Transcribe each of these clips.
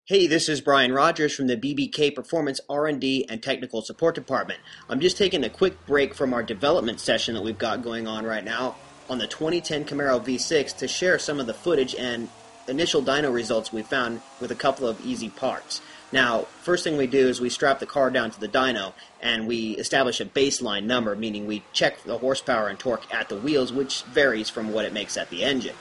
Hey, this is Brian Rogers from the BBK Performance R&D and Technical Support Department. I'm just taking a quick break from our development session that we've got going on right now on the 2010 Camaro V6 to share some of the footage and initial dyno results we found with a couple of easy parts. Now, first thing we do is we strap the car down to the dyno and we establish a baseline number, meaning we check the horsepower and torque at the wheels, which varies from what it makes at the engine.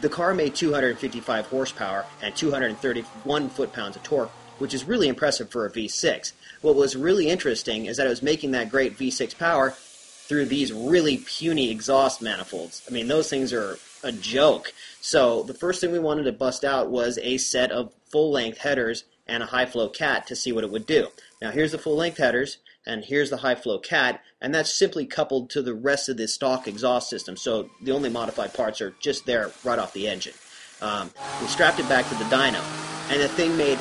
The car made 255 horsepower and 231 foot-pounds of torque, which is really impressive for a V6. What was really interesting is that it was making that great V6 power through these really puny exhaust manifolds. I mean, those things are a joke. So the first thing we wanted to bust out was a set of full-length headers and a high-flow cat to see what it would do. Now here's the full-length headers, and here's the high-flow cat, and that's simply coupled to the rest of the stock exhaust system, so the only modified parts are just there right off the engine. We strapped it back to the dyno, and the thing made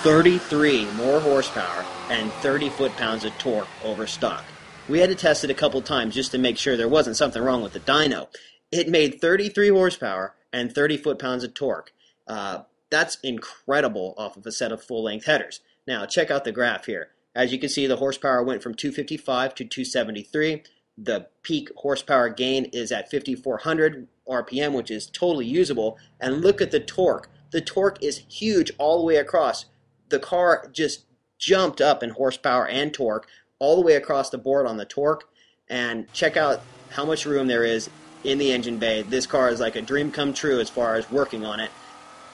33 more horsepower and 30 foot-pounds of torque over stock. We had to test it a couple times just to make sure there wasn't something wrong with the dyno. It made 33 horsepower and 30 foot-pounds of torque. That's incredible off of a set of full-length headers. Now, check out the graph here. As you can see, the horsepower went from 255 to 273. The peak horsepower gain is at 5,400 RPM, which is totally usable. And look at the torque. The torque is huge all the way across. The car just jumped up in horsepower and torque all the way across the board on the torque. And check out how much room there is in the engine bay. This car is like a dream come true as far as working on it.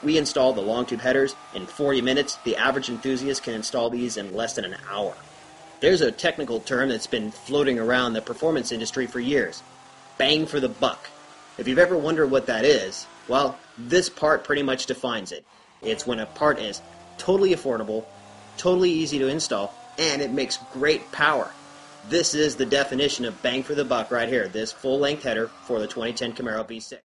We installed the long tube headers in 40 minutes. The average enthusiast can install these in less than an hour. There's a technical term that's been floating around the performance industry for years. Bang for the buck. If you've ever wondered what that is, well, this part pretty much defines it. It's when a part is totally affordable, totally easy to install, and it makes great power. This is the definition of bang for the buck right here, this full-length header for the 2010 Camaro V6.